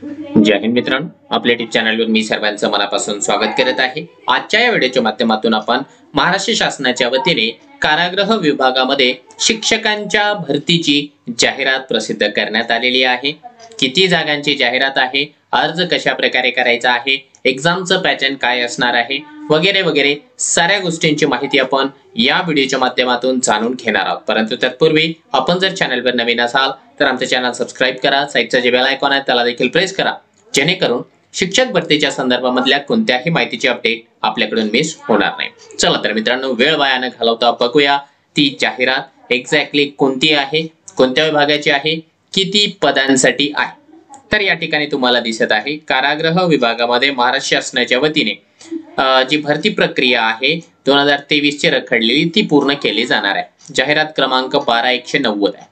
जय हिंद मित्रांनो, आपल्या यूट्यूब चॅनलवर मी सर्वांचं मनापासून स्वागत करत आहे। आजच्या या व्हिडिओच्या माध्यमातून आपण महाराष्ट्र शासनाच्या वतीने कारागृह विभागामध्ये शिक्षकांच्या भरतीची जाहिरात प्रसिद्ध करण्यात आलेली आहे। किती जागांची जाहिरात आहे, अर्ज कशा प्रकारे करायचा आहे, एग्जामचं पॅटर्न काय असणार आहे वगैरे वगैरे साऱ्या गोष्टींची माहिती आपण या व्हिडिओच्या माध्यमातून जाणून घेणार आहोत। परंतु तत्पूर्वी आपण जर चॅनलवर नवीन असाल तर आमचे चॅनल सबस्क्राइब करा, साइडचा जे बेल आयकॉन आहे त्याला देखील प्रेस करा, जेणेकरून शिक्षक भरतीच्या संदर्भामधल्या कोणत्याही माहितीची अपडेट आपल्याकडून मिस होणार नाही। चला तर मित्रांनो, वेळ वाया न घालवता बघूया ती जाहिरात एक्झॅक्टली कोणती आहे, कोणत्या विभागाची आहे, किती पदांसाठी आहे। तर या ठिकाणी तुम्हाला दिसत आहे कारागृह विभागामध्ये महाराष्ट्र शासनाच्या वतीने जी भरती प्रक्रिया आहे 2023 ची रखडलेली ती पूर्ण केली जाणार आहे। जाहिरात क्रमांक 12190 आहे।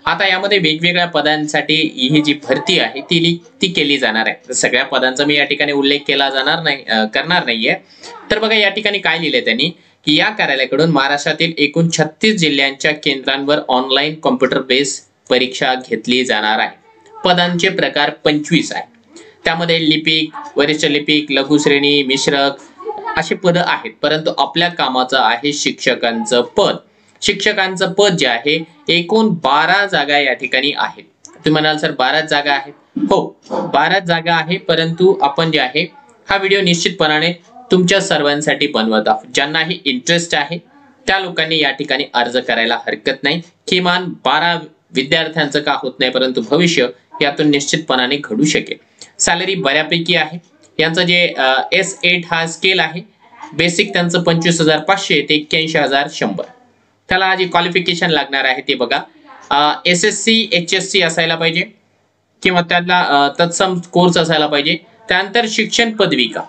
आता यामध्ये वेगवेगळ्या पदांसाठी ही जी भरती आहे ती केली जाणार आहे। सगळ्या पदांचा मी या ठिकाणी उल्लेख करणार नाहीये। तर बघा या ठिकाणी काय लिहिलंय त्यांनी की या कार्यालयाकडून महाराष्ट्रातील एकूण 36 जिल्ह्यांच्या केंद्रांवर ऑनलाईन कॉम्प्युटर बेस परीक्षा घेतली जाणार आहे। पदांचे प्रकार 25 आहे। त्यामध्ये लिपिक, वरिष्ठ लिपिक, लघु श्रेणी, मिश्रक अशी पद आहेत। परंतु आपल्या कामाचं आहे शिक्षकांचं पद। शिक्षकांचं पद जे आहे एकूण 12 जागा या ठिकाणी आहेत। तुम्ही म्हणाल सर 12 जागा आहेत? हो, 12 जागा आहे। परंतु आपण जे आहे हा व्हिडिओ निश्चितपणाने तुमच्या सर्वांसाठी बनवत आहोत। ज्यांनाही इंटरेस्ट आहे त्या लोकांनी या ठिकाणी अर्ज करायला हरकत नाही। किमान 12 विद्यार्थ्यांचं का होत नाही, परंतु भविष्य यातून निश्चितपणाने घडू शकेल। सॅलरी बऱ्यापैकी आहे। यांचं जे S8 हा स्केल आहे, बेसिक त्यांचं 25,500 ते 81,100। त्याला जे क्वालिफिकेशन लागणार आहे ते बघा, SSC HSC असायला पाहिजे किंवा त्याला तत्सम कोर्स असायला पाहिजे। त्यानंतर शिक्षण पदविका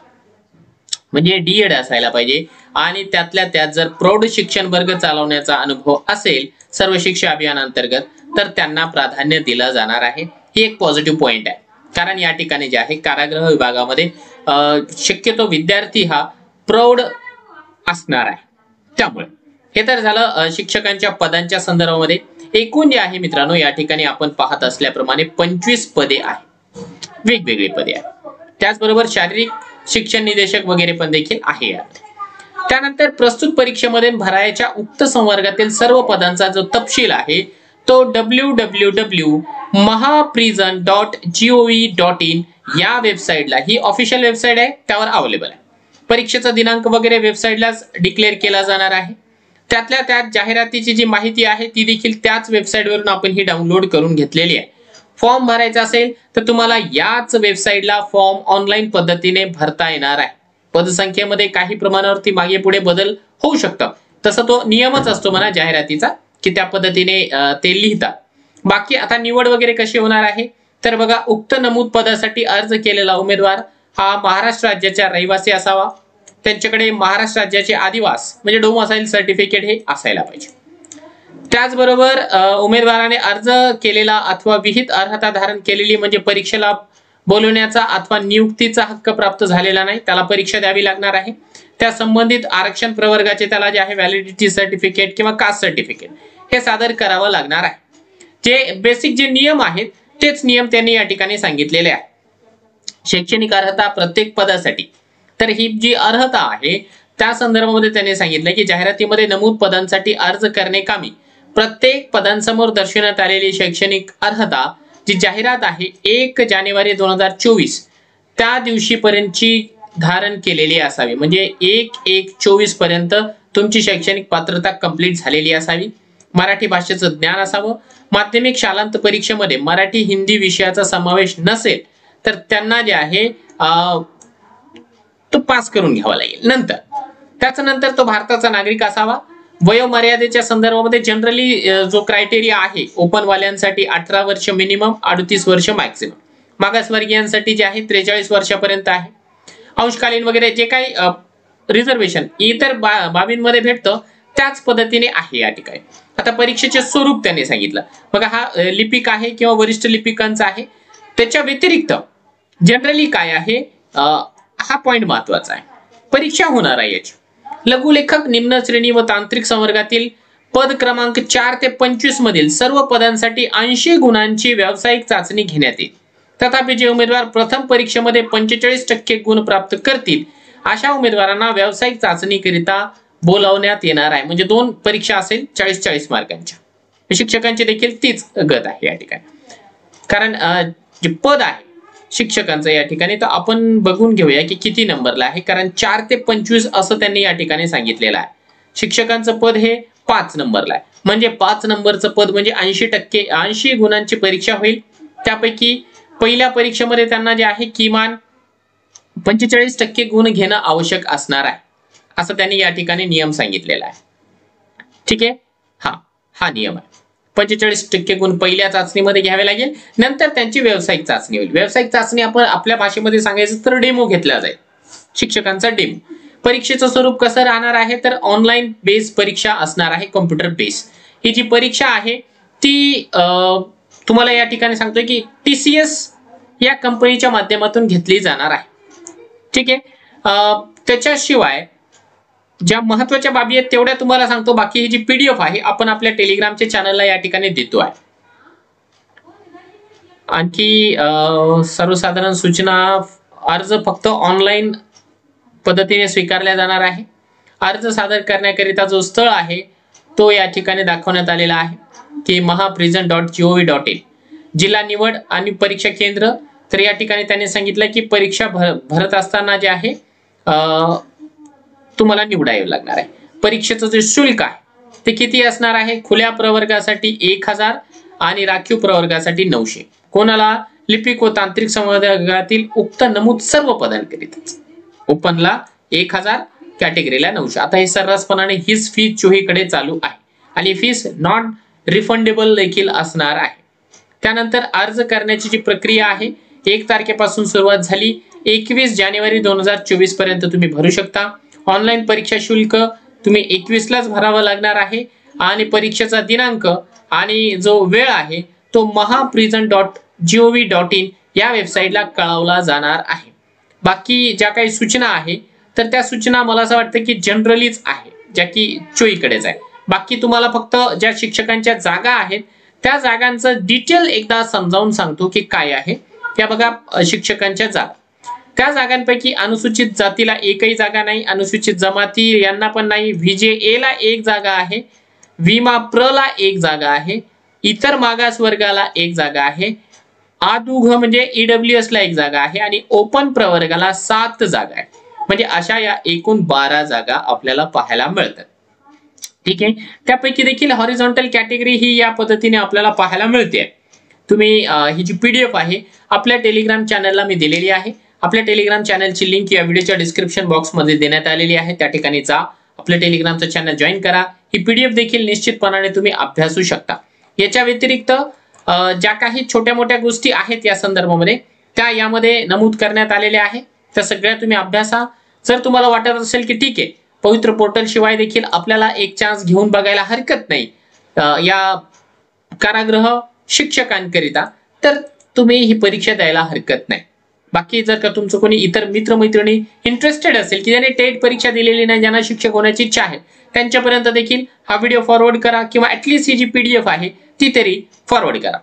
म्हणजे D.Ed असायला पाहिजे आणि त्यातल्या त्यात जर प्रौढ शिक्षण वर्ग चालवण्याचा अनुभव असेल सर्व शिक्षा अभियानांतर्गत तर त्यांना प्राधान्य दिलं जाणार आहे। ही एक पॉझिटिव्ह पॉइंट आहे, कारण या ठिकाणी जे आहे कारागृह विभागामध्ये शक्यतो विद्यार्थी हा प्रौढ असणार आहे। त्यामुळे हे तर झालं शिक्षकांच्या पदांच्या संदर्भामध्ये। एकूण जे आहे मित्रांनो या ठिकाणी आपण पाहत असल्याप्रमाणे 25 पदे आहेत, वेगवेगळी पदे आहेत। त्याचबरोबर शारीरिक शिक्षण निदेशक वगैरे पण देखील आहे यात। त्यानंतर प्रस्तुत परीक्षेमध्ये भरायच्या उक्त संवर्गातील सर्व पदांचा जो तपशील आहे तो www.mahaprison.gov.in या वेबसाईटला, ही ऑफिशियल वेबसाईट आहे, त्यावर अवेलेबल आहे। परीक्षेचा दिनांक वगैरे वेबसाईटलाच डिक्लेअर केला जाणार आहे। त्यातल्या त्यात जाहिरातीची जी माहिती आहे ती देखील त्याच वेबसाईटवरून आपण ही डाउनलोड करून घेतलेली आहे। फॉर्म भरायचा असेल तर तुम्हाला याच वेबसाईटला फॉर्म ऑनलाईन पद्धतीने भरता येणार आहे। पदसंख्येमध्ये काही प्रमाणावरती मागे पुढे बदल होऊ शकतात, तसा तो नियमच असतो म्हणा जाहिरातीचा की त्या पद्धतीने ते लिहितात। बाकी आता निवड वगैरे कशी होणार आहे तर बघा, उक्त नमूद पदासाठी अर्ज केलेला उमेदवार हा महाराष्ट्र राज्याचा रहिवासी असावा। त्यांच्याकडे महाराष्ट्र राज्याचे आदिवास म्हणजे डोमिसाइल सर्टिफिकेट हे असायला पाहिजे। त्याचबरोबर उमेदवाराने अर्ज केलेला अथवा विहित अर्हता धारण केलेली म्हणजे परीक्षेला बोलवण्याचा अथवा नियुक्तीचा हक्क प्राप्त झालेला नाही, त्याला परीक्षा द्यावी लागणार आहे। त्या संबंधित आरक्षण प्रवर्गाचे त्याला जे आहे व्हॅलिडिटी सर्टिफिकेट किंवा कास्ट सर्टिफिकेट हे सादर करावं लागणार आहे। जे बेसिक जे नियम आहेत तेच नियम त्यांनी या ठिकाणी सांगितलेले आहेत। शैक्षणिक अर्हता प्रत्येक पदासाठी, तर ही जी अर्हता आहे त्या संदर्भामध्ये त्यांनी सांगितलं की जाहिरातीमध्ये नमूद पदांसाठी अर्ज करणे कामी प्रत्येक पदांसमोर दर्शवण्यात आलेली शैक्षणिक अर्हता जी जाहिरात आहे 1 जानेवारी 2024 त्या दिवशी पर्यंतची धारण केलेली असावी। म्हणजे 1/1/24 पर्यंत तुमची शैक्षणिक पात्रता कंप्लीट झालेली असावी। मराठी भाषेचं ज्ञान असावं। माध्यमिक शालांत परीक्षेमध्ये मराठी हिंदी विषयाचा समावेश नसेल तर त्यांना जे आहे तो पास करून घ्यावा लागेल। त्याच्यानंतर तो भारताचा नागरिक असावा। वयोमर्यादेच्या संदर्भामध्ये जनरली जो क्रायटेरिया आहे ओपन वाल्यांसाठी 18 वर्ष मिनिमम, 38 वर्ष मॅक्सिमम। मागासवर्गीयांसाठी जे आहे 43 वर्षापर्यंत आहे। अंशकालीन वगैरे जे काही रिझर्वेशन इतर बाबींमध्ये भेटतं त्याच पद्धतीने आहे या ठिकाणी। आता परीक्षेचे स्वरूप त्यांनी सांगितलं बघा, हा लिपिक आहे किंवा वरिष्ठ लिपिकांचा आहे। त्याच्या व्यतिरिक्त जनरली काय आहे, हा पॉइंट महत्वाचा आहे, परीक्षा होणार आहे याची। लघुलेखक निम्न श्रेणी व तांत्रिक संवर्गातील पद क्रमांक 4 ते 25 मधील सर्व पदांसाठी 80 गुणांची व्यावसायिक चाचणी घेण्यात येईल। तथापि जे उमेदवार प्रथम परीक्षेमध्ये 45% गुण प्राप्त करतील अशा उमेदवारांना व्यावसायिक चाचणीकरिता बोलावण्यात येणार आहे. म्हणजे 2 परीक्षा असेल 40-40 मार्कांच्या. शिक्षकांची देखील तीच गत आहे या ठिकाणी. कारण जे पद आहे शिक्षकांचं या ठिकाणी तर आपण बघून घेऊया की किती नंबरला आहे. कारण 4 ते 25 असं त्यांनी या ठिकाणी सांगितलेलं आहे. शिक्षकांचं पद हे 5 नंबरला आहे. म्हणजे 5 नंबरचं पद म्हणजे 80 गुणांची परीक्षा होईल. त्यापैकी पहिल्या परीक्षेमध्ये त्यांना जे आहे किमान 45% गुण घेणं आवश्यक असणार आहे असं त्यांनी या ठिकाणी नियम सांगितलेला आहे. ठीक आहे. हा नियम आहे. 45% गुण पहिल्या चाचणीमध्ये घ्यावे लागेल. नंतर त्यांची व्यावसायिक चाचणी होईल. व्यावसायिक चाचणी आपण आपल्या भाषेमध्ये सांगायचं तर डेमो घेतला जाईल. शिक्षकांचा डेमो. परीक्षेचं स्वरूप कसं राहणार आहे तर ऑनलाईन बेस परीक्षा असणार आहे. कॉम्प्युटर बेस ही जी परीक्षा आहे ती तुम्हाला या ठिकाणी सांगतोय की TCS या कंपनीच्या माध्यमातून घेतली जाणार आहे. ठीक आहे. त्याच्याशिवाय ज्या महत्त्वाच्या बाबी आहेत तेवढ्या तुम्हाला सांगतो. बाकी ही जी PDF आहे आपण आपल्या टेलिग्रामच्या चॅनलला या ठिकाणी देतो आहे. आणखी सर्वसाधारण सूचना. अर्ज फक्त ऑनलाईन पद्धतीने स्वीकारला जाणार आहे. अर्ज सादर करण्याकरिता जो स्थळ आहे तो या ठिकाणी दाखवण्यात आलेला आहे की mahaprison.gov.in. जिल्हा निवड आणि परीक्षा केंद्र. तर या ठिकाणी त्यांनी सांगितलं की परीक्षा भरत असताना जे आहे तुम्हाला निवडावे लागणार आहे. परीक्षेचं जे शुल्क आहे ते किती असणार आहे. खुल्या प्रवर्गासाठी 1000 आणि राखीव प्रवर्गासाठी 900. कोणाला लिपिक व तांत्रिक संवर्गातील उक्त नमूद सर्व पदांकरिताच. ओपनला 1000, कॅटेगरीला 900. आता हे सर्रासपणाने हीच फी चोहीकडे चालू आहे आणि फीस नॉन रिफंडेबल देखील असणार आहे. त्यानंतर अर्ज करण्याची जी प्रक्रिया आहे 1 तारखेपासून सुरुवात झाली. 21 जानेवारी 2024 पर्यंत तुम्ही भरू शकता. ऑनलाईन परीक्षा शुल्क तुम्ही 21लाच भरावं लागणार आहे आणि परीक्षेचा दिनांक आणि जो वेळ आहे तो mahaprison.gov.in या वेबसाईटला कळवला जाणार आहे. बाकी ज्या काही सूचना आहे तर त्या सूचना मला असं वाटतं की जनरलीच आहे, ज्या की चोईकडेच आहे. बाकी तुम्हाला फक्त ज्या शिक्षकांच्या जागा आहेत त्या जागांचं डिटेल एकदा समजावून सांगतो की काय आहे. त्या बघा शिक्षकांच्या जागा. त्या जागांपैकी अनुसूचित जातीला एकही जागा नाही. अनुसूचित जमाती यांना पण नाही. VJA ला 1 जागा आहे. विमा प्र ला 1 जागा आहे. इतर मागास वर्गाला 1 जागा आहे. आदुघ म्हणजे EWS ला 1 जागा आहे आणि ओपन प्रवर्गाला 7 जागा आहे. म्हणजे अशा या एकूण 12 जागा आपल्याला पाहायला मिळतात. ठीक आहे. त्यापैकी देखील हॉरिझॉन्टल कॅटेगरी ही या पद्धतीने आपल्याला पाहायला मिळते. तुम्ही ही जी PDF आहे आपल्या टेलिग्राम चॅनलला मी दिलेली आहे. आपल्या टेलिग्राम चॅनलची लिंक या व्हिडिओच्या डिस्क्रिप्शन बॉक्समध्ये देण्यात आलेली आहे. त्या ठिकाणी जा, आपल्या टेलिग्रामचं चॅनल जॉईन करा. ही PDF देखील निश्चितपणाने तुम्ही अभ्यासू शकता. याच्या व्यतिरिक्त ज्या काही छोट्या मोठ्या गोष्टी आहेत या संदर्भामध्ये त्या यामध्ये नमूद करण्यात आलेल्या आहेत. त्या सगळ्या तुम्ही अभ्यासा. जर तुम्हाला वाटत असेल की ठीक आहे पवित्र पोर्टल शिवाय देखील आपल्याला एक चान्स घेऊन बघायला हरकत नाही या कारागृह शिक्षकांकरिता, तर तुम्ही ही परीक्षा द्यायला हरकत नाही. बाकी जर का तुमचं कोणी इतर मित्रमैत्रिणी इंटरेस्टेड असेल की ज्यांनी टेट परीक्षा दिलेली नाही, ज्यांना शिक्षक होण्याची इच्छा आहे, त्यांच्यापर्यंत देखील हा व्हिडिओ फॉरवर्ड करा किंवा ऍटलीस्ट ही जी PDF आहे ती तरी फॉरवर्ड करा.